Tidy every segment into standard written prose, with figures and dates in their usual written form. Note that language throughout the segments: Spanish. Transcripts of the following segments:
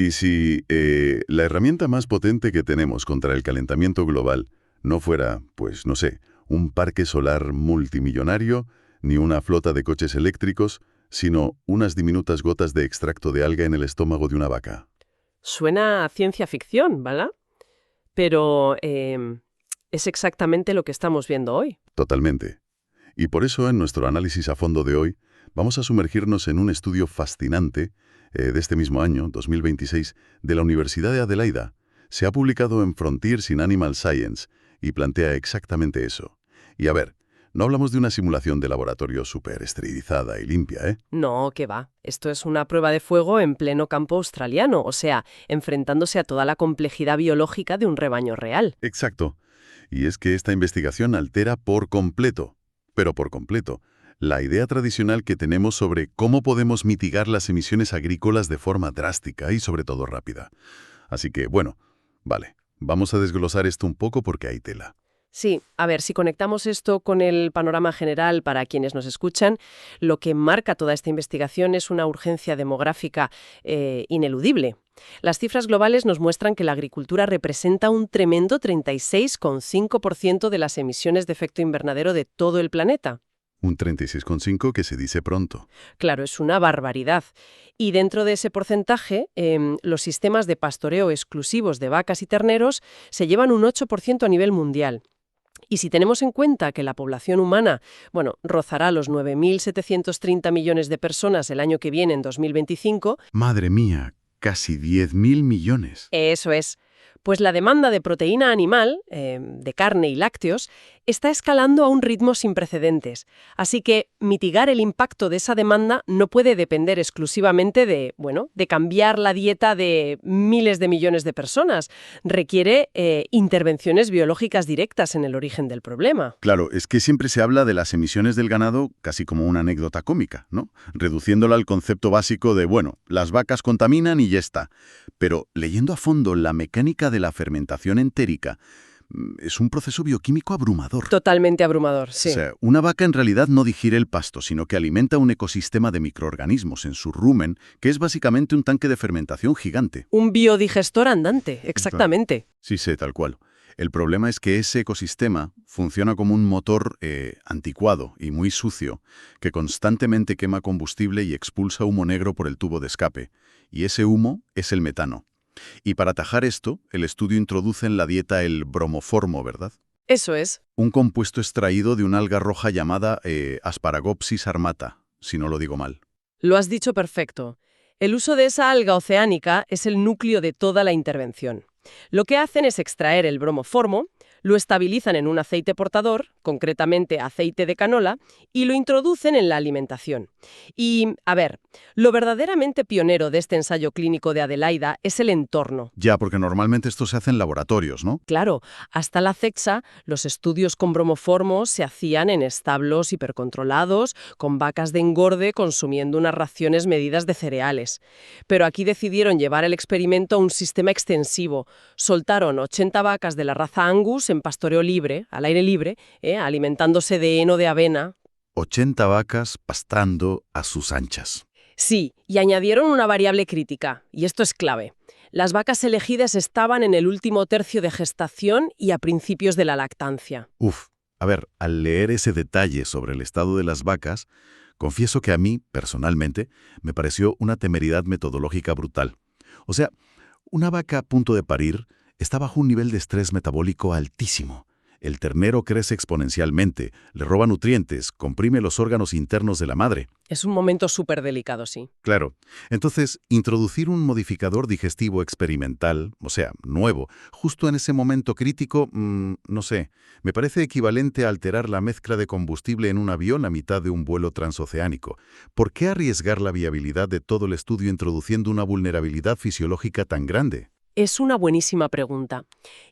Y si la herramienta más potente que tenemos contra el calentamiento global no fuera, pues no sé, un parque solar multimillonario, ni una flota de coches eléctricos, sino unas diminutas gotas de extracto de alga en el estómago de una vaca. Suena a ciencia ficción, ¿verdad? Pero es exactamente lo que estamos viendo hoy. Totalmente. Y por eso, en nuestro análisis a fondo de hoy, vamos a sumergirnos en un estudio fascinante de este mismo año, 2026, de la Universidad de Adelaida. Se ha publicado en Frontiers in Animal Science y plantea exactamente eso. Y a ver, no hablamos de una simulación de laboratorio súper esterilizada y limpia, ¿eh? No, qué va. Esto es una prueba de fuego en pleno campo australiano, o sea, enfrentándose a toda la complejidad biológica de un rebaño real. Exacto. Y es que esta investigación altera por completo, pero por completo, la idea tradicional que tenemos sobre cómo podemos mitigar las emisiones agrícolas de forma drástica y sobre todo rápida. Así que, bueno, vale, vamos a desglosar esto un poco porque hay tela. Sí, a ver, si conectamos esto con el panorama general para quienes nos escuchan, lo que marca toda esta investigación es una urgencia demográfica ineludible. Las cifras globales nos muestran que la agricultura representa un tremendo 36,5% de las emisiones de efecto invernadero de todo el planeta. Un 36,5 que se dice pronto. Claro, es una barbaridad. Y dentro de ese porcentaje, los sistemas de pastoreo exclusivos de vacas y terneros se llevan un 8% a nivel mundial. Y si tenemos en cuenta que la población humana, bueno, rozará los 9.730 millones de personas el año que viene, en 2025, Madre mía, casi 10.000 millones. eso es, pues la demanda de proteína animal, de carne y lácteos, está escalando a un ritmo sin precedentes. Así que mitigar el impacto de esa demanda no puede depender exclusivamente de, bueno, de cambiar la dieta de miles de millones de personas. Requiere intervenciones biológicas directas en el origen del problema. Claro, es que siempre se habla de las emisiones del ganado casi como una anécdota cómica, ¿no? Reduciéndola al concepto básico de, bueno, las vacas contaminan y ya está. Pero leyendo a fondo la mecánica de la fermentación entérica, es un proceso bioquímico abrumador. Totalmente abrumador, sí. O sea, una vaca en realidad no digiere el pasto, sino que alimenta un ecosistema de microorganismos en su rumen, que es básicamente un tanque de fermentación gigante. Un biodigestor andante, exactamente. Sí, sé, tal cual. El problema es que ese ecosistema funciona como un motor anticuado y muy sucio, que constantemente quema combustible y expulsa humo negro por el tubo de escape. Y ese humo es el metano. Y para atajar esto, el estudio introduce en la dieta el bromoformo, ¿verdad? Eso es. Un compuesto extraído de una alga roja llamada Asparagopsis armata, si no lo digo mal. Lo has dicho perfecto. El uso de esa alga oceánica es el núcleo de toda la intervención. Lo que hacen es extraer el bromoformo, lo estabilizan en un aceite portador, concretamente aceite de canola, y lo introducen en la alimentación. Y, a ver, lo verdaderamente pionero de este ensayo clínico de Adelaida es el entorno. Ya, porque normalmente esto se hace en laboratorios, ¿no? Claro, hasta la fecha, los estudios con bromoformos se hacían en establos hipercontrolados, con vacas de engorde consumiendo unas raciones medidas de cereales. Pero aquí decidieron llevar el experimento a un sistema extensivo. Soltaron 80 vacas de la raza Angus en pastoreo libre, al aire libre, alimentándose de heno de avena. 80 vacas pastando a sus anchas. Sí, y añadieron una variable crítica, y esto es clave. Las vacas elegidas estaban en el último tercio de gestación y a principios de la lactancia. Uf, a ver, al leer ese detalle sobre el estado de las vacas, confieso que a mí, personalmente, me pareció una temeridad metodológica brutal. O sea, una vaca a punto de parir está bajo un nivel de estrés metabólico altísimo. El ternero crece exponencialmente, le roba nutrientes, comprime los órganos internos de la madre. Es un momento súper delicado, sí. Claro. Entonces, introducir un modificador digestivo experimental, o sea, nuevo, justo en ese momento crítico, no sé, me parece equivalente a alterar la mezcla de combustible en un avión a mitad de un vuelo transoceánico. ¿Por qué arriesgar la viabilidad de todo el estudio introduciendo una vulnerabilidad fisiológica tan grande? Es una buenísima pregunta.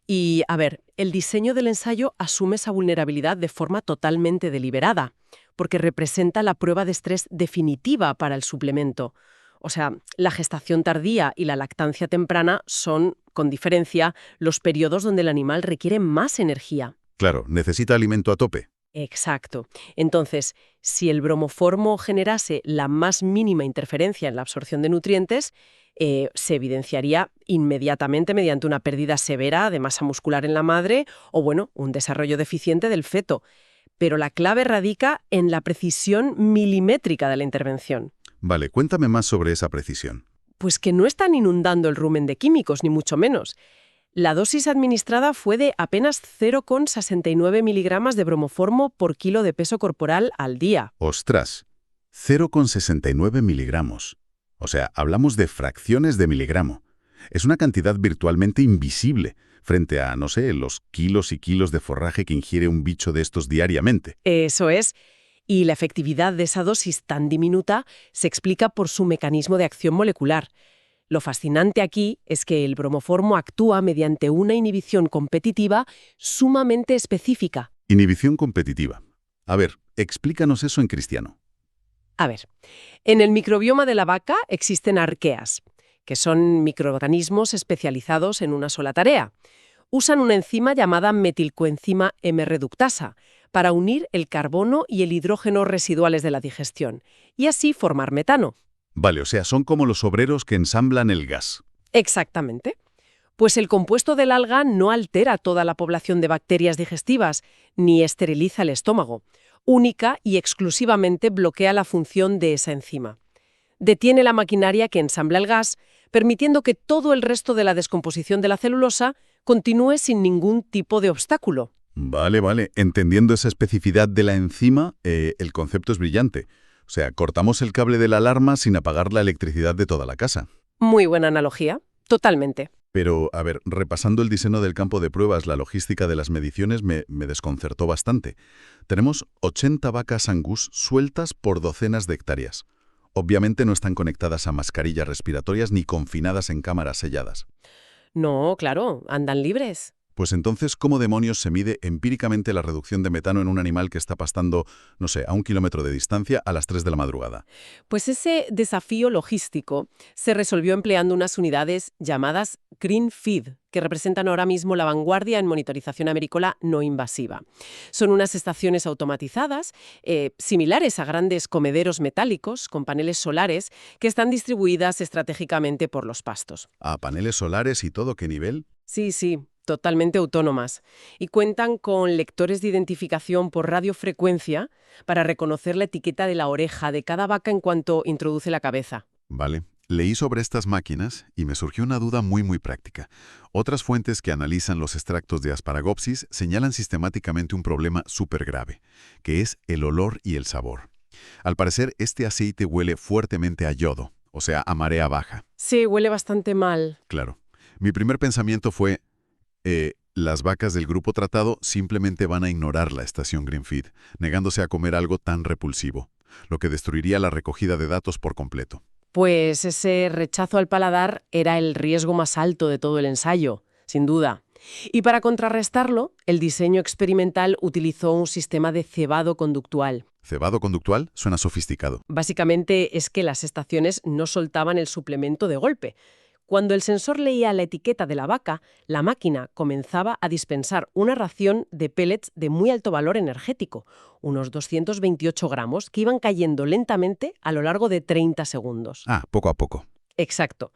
Y, a ver, el diseño del ensayo asume esa vulnerabilidad de forma totalmente deliberada, porque representa la prueba de estrés definitiva para el suplemento. O sea, la gestación tardía y la lactancia temprana son, con diferencia, los periodos donde el animal requiere más energía. Claro, necesita alimento a tope. Exacto. Entonces, si el bromoformo generase la más mínima interferencia en la absorción de nutrientes, se evidenciaría inmediatamente mediante una pérdida severa de masa muscular en la madre o, bueno, un desarrollo deficiente del feto. Pero la clave radica en la precisión milimétrica de la intervención. Vale, cuéntame más sobre esa precisión. Pues que no están inundando el rumen de químicos, ni mucho menos. La dosis administrada fue de apenas 0,69 miligramos de bromoformo por kilo de peso corporal al día. ¡Ostras! 0,69 miligramos. O sea, hablamos de fracciones de miligramo. Es una cantidad virtualmente invisible frente a, no sé, los kilos y kilos de forraje que ingiere un bicho de estos diariamente. Eso es. Y la efectividad de esa dosis tan diminuta se explica por su mecanismo de acción molecular. Lo fascinante aquí es que el bromoformo actúa mediante una inhibición competitiva sumamente específica. Inhibición competitiva. A ver, explícanos eso en cristiano. A ver, en el microbioma de la vaca existen arqueas, que son microorganismos especializados en una sola tarea. Usan una enzima llamada metilcoenzima M-reductasa para unir el carbono y el hidrógeno residuales de la digestión y así formar metano. Vale, o sea, son como los obreros que ensamblan el gas. Exactamente. Pues el compuesto del alga no altera toda la población de bacterias digestivas ni esteriliza el estómago. Única y exclusivamente bloquea la función de esa enzima. Detiene la maquinaria que ensambla el gas, permitiendo que todo el resto de la descomposición de la celulosa continúe sin ningún tipo de obstáculo. Vale. Entendiendo esa especificidad de la enzima, el concepto es brillante. O sea, cortamos el cable de la alarma sin apagar la electricidad de toda la casa. Muy buena analogía. Totalmente. Pero, a ver, repasando el diseño del campo de pruebas, la logística de las mediciones me desconcertó bastante. Tenemos 80 vacas Angus sueltas por docenas de hectáreas. Obviamente no están conectadas a mascarillas respiratorias ni confinadas en cámaras selladas. No, claro, andan libres. Pues entonces, ¿cómo demonios se mide empíricamente la reducción de metano en un animal que está pastando, no sé, a 1 kilómetro de distancia a las 3 de la madrugada? Pues ese desafío logístico se resolvió empleando unas unidades llamadas Green Feed, que representan ahora mismo la vanguardia en monitorización avícola no invasiva. Son unas estaciones automatizadas, similares a grandes comederos metálicos con paneles solares que están distribuidas estratégicamente por los pastos. ¿A paneles solares y todo qué nivel? Sí, totalmente autónomas, y cuentan con lectores de identificación por radiofrecuencia para reconocer la etiqueta de la oreja de cada vaca en cuanto introduce la cabeza. Vale. Leí sobre estas máquinas y me surgió una duda muy práctica. Otras fuentes que analizan los extractos de Asparagopsis señalan sistemáticamente un problema súper grave, que es el olor y el sabor. Al parecer, este aceite huele fuertemente a yodo, o sea, a marea baja. Sí, huele bastante mal. Claro. Mi primer pensamiento fue, las vacas del grupo tratado simplemente van a ignorar la estación Greenfeed, negándose a comer algo tan repulsivo, lo que destruiría la recogida de datos por completo. Pues ese rechazo al paladar era el riesgo más alto de todo el ensayo, sin duda. Y para contrarrestarlo, el diseño experimental utilizó un sistema de cebado conductual. ¿Cebado conductual? Suena sofisticado. Básicamente es que las estaciones no soltaban el suplemento de golpe. Cuando el sensor leía la etiqueta de la vaca, la máquina comenzaba a dispensar una ración de pellets de muy alto valor energético, unos 228 gramos, que iban cayendo lentamente a lo largo de 30 segundos. Ah, poco a poco. Exacto.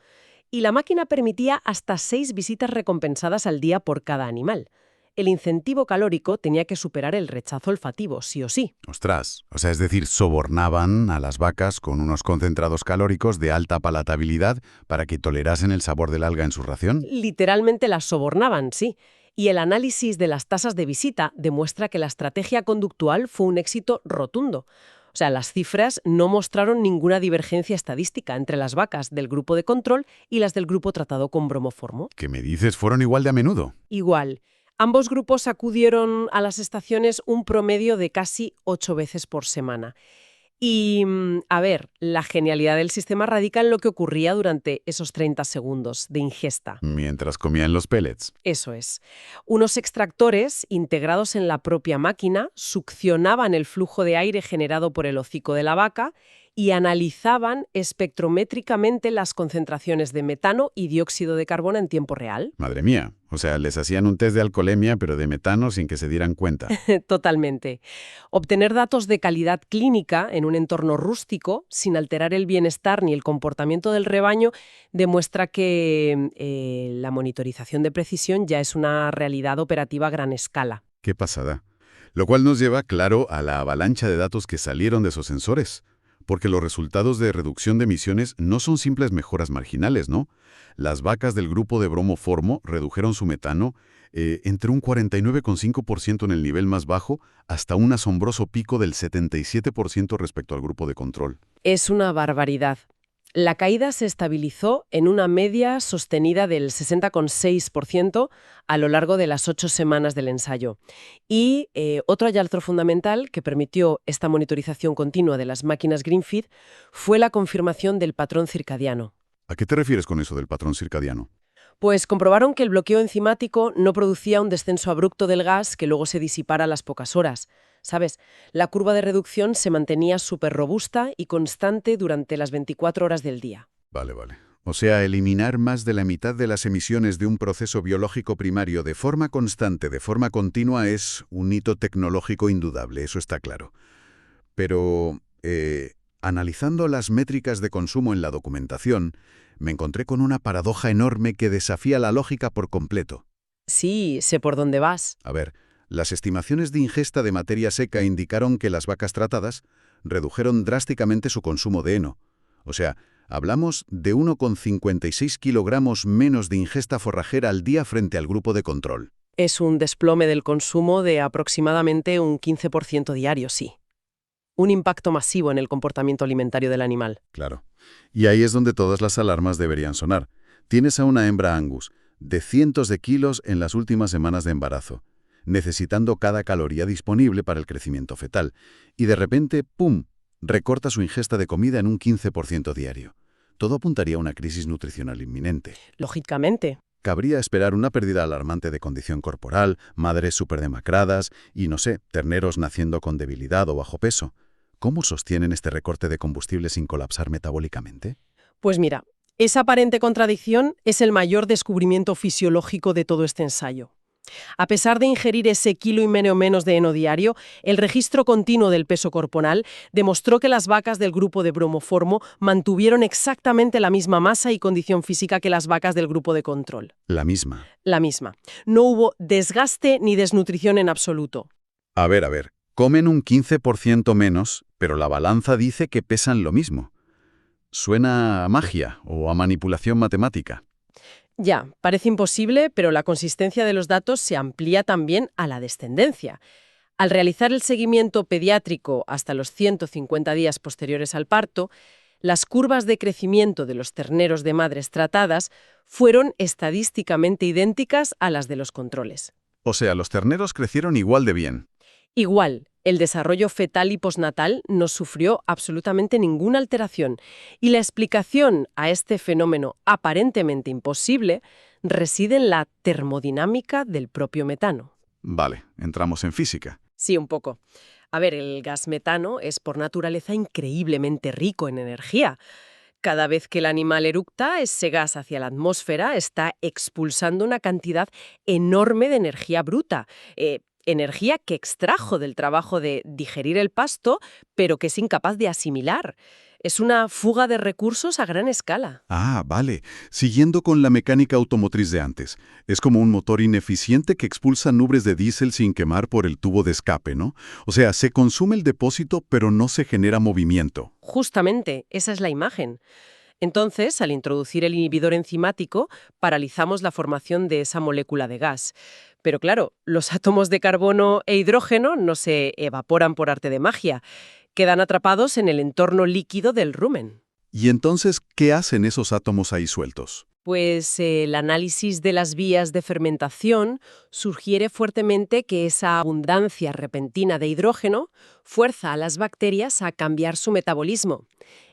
Y la máquina permitía hasta 6 visitas recompensadas al día por cada animal. El incentivo calórico tenía que superar el rechazo olfativo, sí o sí. Ostras, o sea, es decir, sobornaban a las vacas con unos concentrados calóricos de alta palatabilidad para que tolerasen el sabor del alga en su ración. Literalmente las sobornaban, sí. Y el análisis de las tasas de visita demuestra que la estrategia conductual fue un éxito rotundo. O sea, las cifras no mostraron ninguna divergencia estadística entre las vacas del grupo de control y las del grupo tratado con bromoformo. ¿Qué me dices? ¿Fueron igual de a menudo? Igual. Ambos grupos acudieron a las estaciones un promedio de casi 8 veces por semana. Y, a ver, la genialidad del sistema radica en lo que ocurría durante esos 30 segundos de ingesta. Mientras comían los pellets. Eso es. Unos extractores integrados en la propia máquina succionaban el flujo de aire generado por el hocico de la vaca y analizaban espectrométricamente las concentraciones de metano y dióxido de carbono en tiempo real. Madre mía, O sea, les hacían un test de alcoholemia, pero de metano sin que se dieran cuenta. Totalmente. Obtener datos de calidad clínica en un entorno rústico, sin alterar el bienestar ni el comportamiento del rebaño, demuestra que la monitorización de precisión ya es una realidad operativa a gran escala. Qué pasada. Lo cual nos lleva, claro, a la avalancha de datos que salieron de esos sensores. Porque los resultados de reducción de emisiones no son simples mejoras marginales, ¿no? Las vacas del grupo de bromoformo redujeron su metano entre un 49,5% en el nivel más bajo hasta un asombroso pico del 77% respecto al grupo de control. Es una barbaridad. La caída se estabilizó en una media sostenida del 60,6% a lo largo de las 8 semanas del ensayo. Y otro hallazgo fundamental que permitió esta monitorización continua de las máquinas Greenfeed fue la confirmación del patrón circadiano. ¿A qué te refieres con eso del patrón circadiano? Pues comprobaron que el bloqueo enzimático no producía un descenso abrupto del gas que luego se disipara a las pocas horas. ¿Sabes? La curva de reducción se mantenía súper robusta y constante durante las 24 horas del día. Vale. O sea, eliminar más de la mitad de las emisiones de un proceso biológico primario de forma constante, de forma continua, es un hito tecnológico indudable, eso está claro. Pero, analizando las métricas de consumo en la documentación, me encontré con una paradoja enorme que desafía la lógica por completo. Sí, sé por dónde vas. A ver, las estimaciones de ingesta de materia seca indicaron que las vacas tratadas redujeron drásticamente su consumo de heno. O sea, hablamos de 1,56 kilogramos menos de ingesta forrajera al día frente al grupo de control. Es un desplome del consumo de aproximadamente un 15% diario, sí. Un impacto masivo en el comportamiento alimentario del animal. Claro. Y ahí es donde todas las alarmas deberían sonar. Tienes a una hembra Angus de cientos de kilos en las últimas semanas de embarazo, necesitando cada caloría disponible para el crecimiento fetal. Y de repente, ¡pum!, recorta su ingesta de comida en un 15% diario. Todo apuntaría a una crisis nutricional inminente. Lógicamente. Cabría esperar una pérdida alarmante de condición corporal, madres superdemacradas y, no sé, terneros naciendo con debilidad o bajo peso. ¿Cómo sostienen este recorte de combustible sin colapsar metabólicamente? Pues mira, esa aparente contradicción es el mayor descubrimiento fisiológico de todo este ensayo. A pesar de ingerir ese kilo y menos de heno diario, el registro continuo del peso corporal demostró que las vacas del grupo de bromoformo mantuvieron exactamente la misma masa y condición física que las vacas del grupo de control. La misma. La misma. No hubo desgaste ni desnutrición en absoluto. A ver. Comen un 15% menos, pero la balanza dice que pesan lo mismo. Suena a magia o a manipulación matemática. Ya, parece imposible, pero la consistencia de los datos se amplía también a la descendencia. Al realizar el seguimiento pediátrico hasta los 150 días posteriores al parto, las curvas de crecimiento de los terneros de madres tratadas fueron estadísticamente idénticas a las de los controles. O sea, los terneros crecieron igual de bien. Igual, el desarrollo fetal y postnatal no sufrió absolutamente ninguna alteración y la explicación a este fenómeno aparentemente imposible reside en la termodinámica del propio metano. Vale, entramos en física. Sí, un poco. A ver, el gas metano es por naturaleza increíblemente rico en energía. Cada vez que el animal eructa, ese gas hacia la atmósfera está expulsando una cantidad enorme de energía bruta. Energía que extrajo del trabajo de digerir el pasto, pero que es incapaz de asimilar. Es una fuga de recursos a gran escala. Ah, vale. Siguiendo con la mecánica automotriz de antes. Es como un motor ineficiente que expulsa nubes de diésel sin quemar por el tubo de escape, ¿no? O sea, se consume el depósito, pero no se genera movimiento. Justamente, esa es la imagen. Entonces, al introducir el inhibidor enzimático, paralizamos la formación de esa molécula de gas. Pero claro, los átomos de carbono e hidrógeno no se evaporan por arte de magia. Quedan atrapados en el entorno líquido del rumen. ¿Y entonces qué hacen esos átomos ahí sueltos? Pues el análisis de las vías de fermentación sugiere fuertemente que esa abundancia repentina de hidrógeno fuerza a las bacterias a cambiar su metabolismo.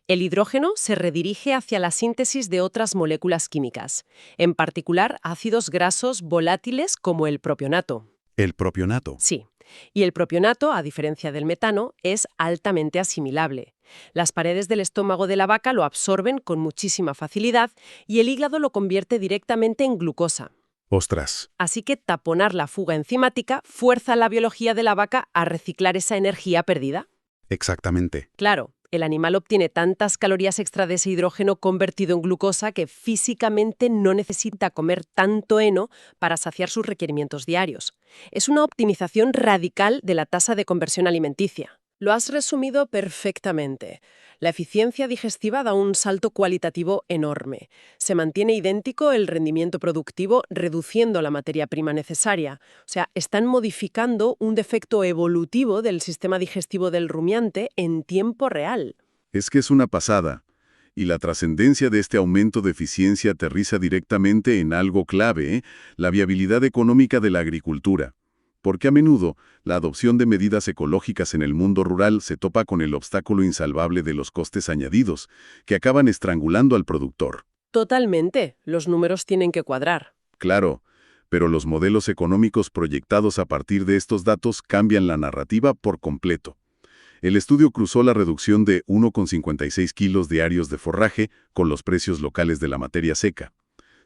El hidrógeno se redirige hacia la síntesis de otras moléculas químicas, en particular ácidos grasos volátiles como el propionato. ¿El propionato? Sí. Y el propionato, a diferencia del metano, es altamente asimilable. Las paredes del estómago de la vaca lo absorben con muchísima facilidad y el hígado lo convierte directamente en glucosa. Ostras. Así que taponar la fuga enzimática fuerza a la biología de la vaca a reciclar esa energía perdida. Exactamente. Claro, el animal obtiene tantas calorías extra de ese hidrógeno convertido en glucosa que físicamente no necesita comer tanto heno para saciar sus requerimientos diarios. Es una optimización radical de la tasa de conversión alimenticia. Lo has resumido perfectamente. La eficiencia digestiva da un salto cualitativo enorme. Se mantiene idéntico el rendimiento productivo, reduciendo la materia prima necesaria. O sea, están modificando un defecto evolutivo del sistema digestivo del rumiante en tiempo real. Es que es una pasada. Y la trascendencia de este aumento de eficiencia aterriza directamente en algo clave, la viabilidad económica de la agricultura. Porque a menudo la adopción de medidas ecológicas en el mundo rural se topa con el obstáculo insalvable de los costes añadidos, que acaban estrangulando al productor. Totalmente. Los números tienen que cuadrar. Claro, pero los modelos económicos proyectados a partir de estos datos cambian la narrativa por completo. El estudio cruzó la reducción de 1,56 kilos diarios de forraje con los precios locales de la materia seca,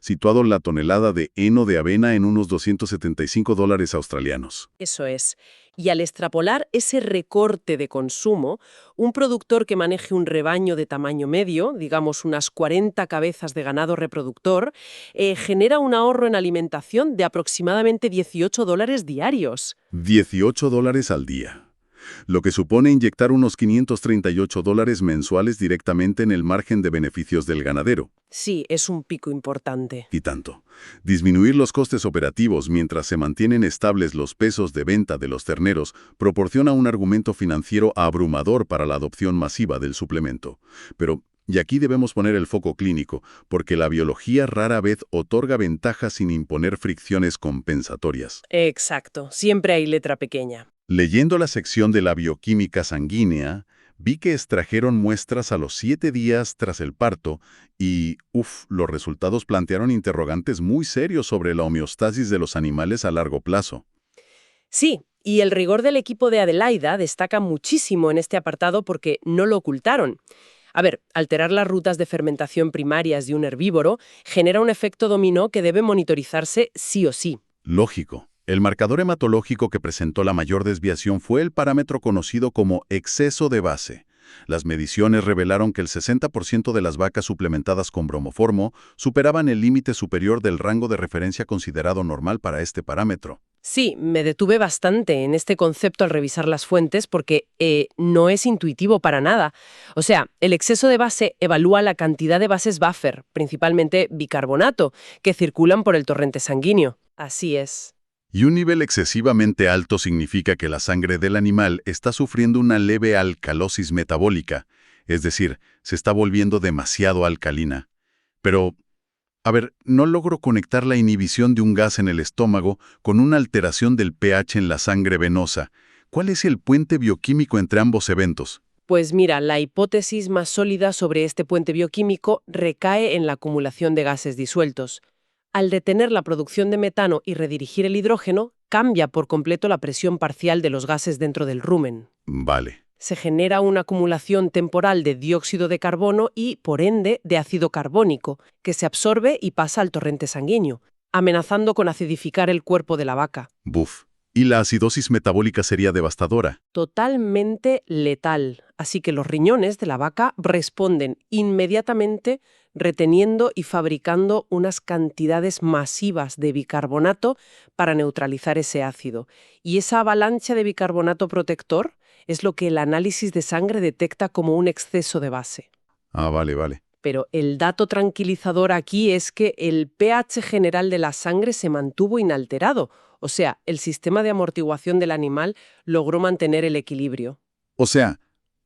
situado la tonelada de heno de avena en unos $275 australianos. Eso es. Y al extrapolar ese recorte de consumo, un productor que maneje un rebaño de tamaño medio, digamos unas 40 cabezas de ganado reproductor, genera un ahorro en alimentación de aproximadamente $18 diarios. $18 al día. Lo que supone inyectar unos $538 mensuales directamente en el margen de beneficios del ganadero. Sí, es un pico importante. Y tanto. Disminuir los costes operativos mientras se mantienen estables los pesos de venta de los terneros proporciona un argumento financiero abrumador para la adopción masiva del suplemento. Pero, y aquí debemos poner el foco clínico, porque la biología rara vez otorga ventajas sin imponer fricciones compensatorias. Exacto, siempre hay letra pequeña. Leyendo la sección de la bioquímica sanguínea, vi que extrajeron muestras a los 7 días tras el parto y, los resultados plantearon interrogantes muy serios sobre la homeostasis de los animales a largo plazo. Sí, y el rigor del equipo de Adelaida destaca muchísimo en este apartado porque no lo ocultaron. A ver, alterar las rutas de fermentación primarias de un herbívoro genera un efecto dominó que debe monitorizarse sí o sí. Lógico. El marcador hematológico que presentó la mayor desviación fue el parámetro conocido como exceso de base. Las mediciones revelaron que el 60% de las vacas suplementadas con bromoformo superaban el límite superior del rango de referencia considerado normal para este parámetro. Sí, me detuve bastante en este concepto al revisar las fuentes porque no es intuitivo para nada. O sea, el exceso de base evalúa la cantidad de bases buffer, principalmente bicarbonato, que circulan por el torrente sanguíneo. Así es. Y un nivel excesivamente alto significa que la sangre del animal está sufriendo una leve alcalosis metabólica, es decir, se está volviendo demasiado alcalina. Pero, a ver, no logro conectar la inhibición de un gas en el estómago con una alteración del pH en la sangre venosa. ¿Cuál es el puente bioquímico entre ambos eventos? Pues mira, la hipótesis más sólida sobre este puente bioquímico recae en la acumulación de gases disueltos. Al detener la producción de metano y redirigir el hidrógeno, cambia por completo la presión parcial de los gases dentro del rumen. Vale. Se genera una acumulación temporal de dióxido de carbono y, por ende, de ácido carbónico, que se absorbe y pasa al torrente sanguíneo, amenazando con acidificar el cuerpo de la vaca. Buf. Y la acidosis metabólica sería devastadora. Totalmente letal. Así que los riñones de la vaca responden inmediatamente reteniendo y fabricando unas cantidades masivas de bicarbonato para neutralizar ese ácido. Y esa avalancha de bicarbonato protector es lo que el análisis de sangre detecta como un exceso de base. Ah, vale. Pero el dato tranquilizador aquí es que el pH general de la sangre se mantuvo inalterado. O sea, el sistema de amortiguación del animal logró mantener el equilibrio. O sea,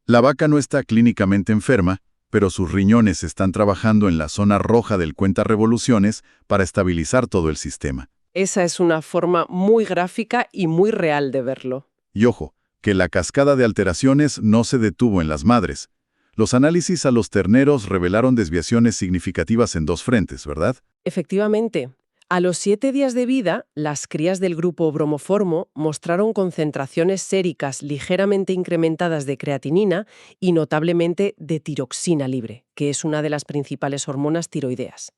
la vaca no está clínicamente enferma, pero sus riñones están trabajando en la zona roja del cuentarevoluciones para estabilizar todo el sistema. Esa es una forma muy gráfica y muy real de verlo. Y ojo, que la cascada de alteraciones no se detuvo en las madres. Los análisis a los terneros revelaron desviaciones significativas en dos frentes, ¿verdad? Efectivamente. A los 7 días de vida, las crías del grupo bromoformo mostraron concentraciones séricas ligeramente incrementadas de creatinina y notablemente de tiroxina libre, que es una de las principales hormonas tiroideas.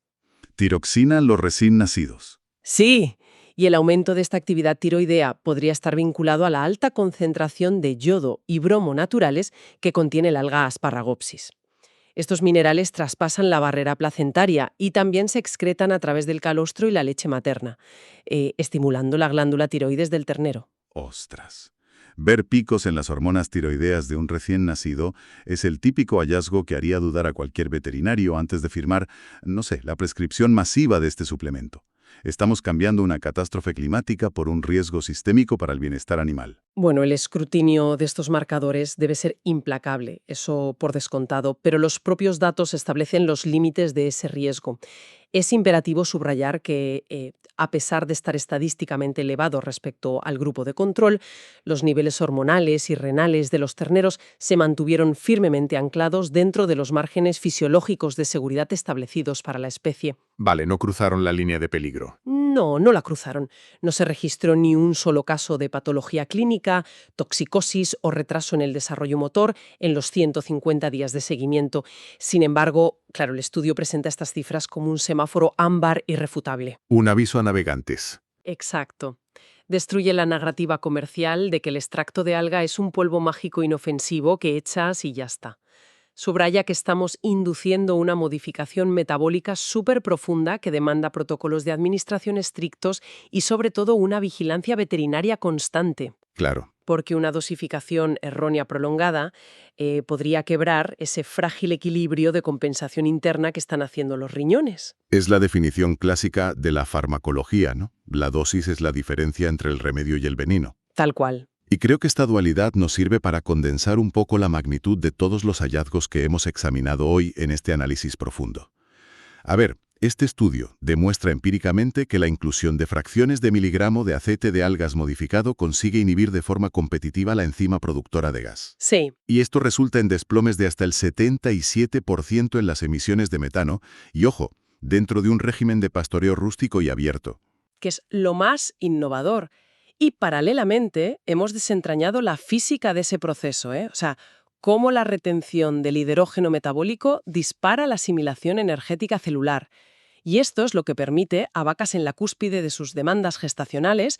Tiroxina en los recién nacidos. Sí, y el aumento de esta actividad tiroidea podría estar vinculado a la alta concentración de yodo y bromo naturales que contiene el alga Asparagopsis. Estos minerales traspasan la barrera placentaria y también se excretan a través del calostro y la leche materna, estimulando la glándula tiroides del ternero. ¡Ostras! Ver picos en las hormonas tiroideas de un recién nacido es el típico hallazgo que haría dudar a cualquier veterinario antes de firmar, no sé, la prescripción masiva de este suplemento. Estamos cambiando una catástrofe climática por un riesgo sistémico para el bienestar animal. Bueno, el escrutinio de estos marcadores debe ser implacable, eso por descontado, pero los propios datos establecen los límites de ese riesgo. Es imperativo subrayar que, a pesar de estar estadísticamente elevado respecto al grupo de control, los niveles hormonales y renales de los terneros se mantuvieron firmemente anclados dentro de los márgenes fisiológicos de seguridad establecidos para la especie. Vale, no cruzaron la línea de peligro. No, no la cruzaron. No se registró ni un solo caso de patología clínica, toxicosis o retraso en el desarrollo motor en los 150 días de seguimiento. Sin embargo, claro, el estudio presenta estas cifras como un semáforo ámbar irrefutable. Un aviso a navegantes. Exacto. Destruye la narrativa comercial de que el extracto de alga es un polvo mágico inofensivo que echas y ya está. Subraya que estamos induciendo una modificación metabólica súper profunda que demanda protocolos de administración estrictos y sobre todo una vigilancia veterinaria constante. Claro. Porque una dosificación errónea prolongada podría quebrar ese frágil equilibrio de compensación interna que están haciendo los riñones. Es la definición clásica de la farmacología, ¿no? La dosis es la diferencia entre el remedio y el veneno. Tal cual. Y creo que esta dualidad nos sirve para condensar un poco la magnitud de todos los hallazgos que hemos examinado hoy en este análisis profundo. A ver, este estudio demuestra empíricamente que la inclusión de fracciones de miligramo de aceite de algas modificado consigue inhibir de forma competitiva la enzima productora de gas. Sí. Y esto resulta en desplomes de hasta el 77% en las emisiones de metano, y ojo, dentro de un régimen de pastoreo rústico y abierto. Que es lo más innovador. Y paralelamente hemos desentrañado la física de ese proceso, O sea, cómo la retención del hidrógeno metabólico dispara la asimilación energética celular. Y esto es lo que permite a vacas en la cúspide de sus demandas gestacionales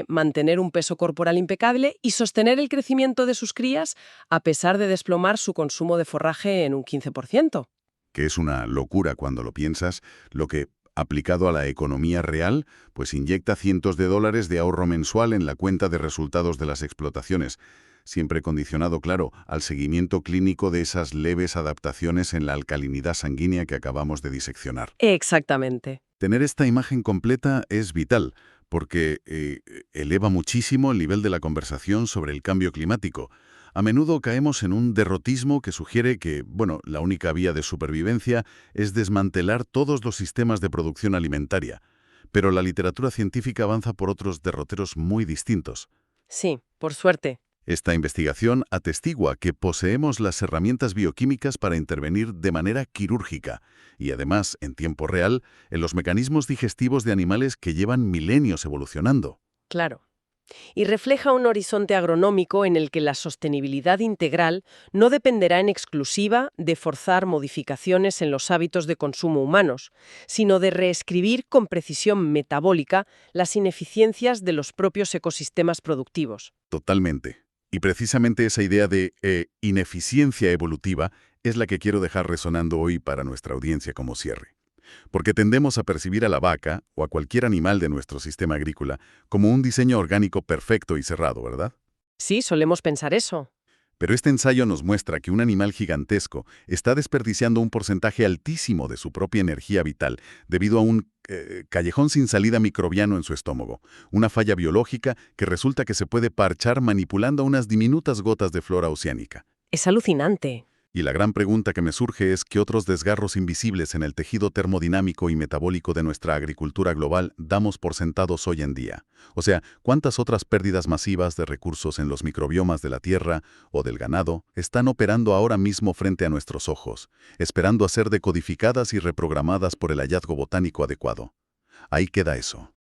mantener un peso corporal impecable y sostener el crecimiento de sus crías a pesar de desplomar su consumo de forraje en un 15%. Que es una locura cuando lo piensas, lo que, aplicado a la economía real, pues inyecta cientos de dólares de ahorro mensual en la cuenta de resultados de las explotaciones, siempre condicionado, claro, al seguimiento clínico de esas leves adaptaciones en la alcalinidad sanguínea que acabamos de diseccionar. Exactamente. Tener esta imagen completa es vital, porque eleva muchísimo el nivel de la conversación sobre el cambio climático. A menudo caemos en un derrotismo que sugiere que, bueno, la única vía de supervivencia es desmantelar todos los sistemas de producción alimentaria. Pero la literatura científica avanza por otros derroteros muy distintos. Sí, por suerte. Esta investigación atestigua que poseemos las herramientas bioquímicas para intervenir de manera quirúrgica y, además, en tiempo real, en los mecanismos digestivos de animales que llevan milenios evolucionando. Claro. Y refleja un horizonte agronómico en el que la sostenibilidad integral no dependerá en exclusiva de forzar modificaciones en los hábitos de consumo humanos, sino de reescribir con precisión metabólica las ineficiencias de los propios ecosistemas productivos. Totalmente. Y precisamente esa idea de ineficiencia evolutiva es la que quiero dejar resonando hoy para nuestra audiencia como cierre. Porque tendemos a percibir a la vaca o a cualquier animal de nuestro sistema agrícola como un diseño orgánico perfecto y cerrado, ¿verdad? Sí, solemos pensar eso. Pero este ensayo nos muestra que un animal gigantesco está desperdiciando un porcentaje altísimo de su propia energía vital debido a un callejón sin salida microbiano en su estómago, una falla biológica que resulta que se puede parchar manipulando unas diminutas gotas de flora oceánica. Es alucinante. Y la gran pregunta que me surge es qué otros desgarros invisibles en el tejido termodinámico y metabólico de nuestra agricultura global damos por sentados hoy en día. O sea, ¿cuántas otras pérdidas masivas de recursos en los microbiomas de la tierra o del ganado están operando ahora mismo frente a nuestros ojos, esperando a ser decodificadas y reprogramadas por el hallazgo botánico adecuado? Ahí queda eso.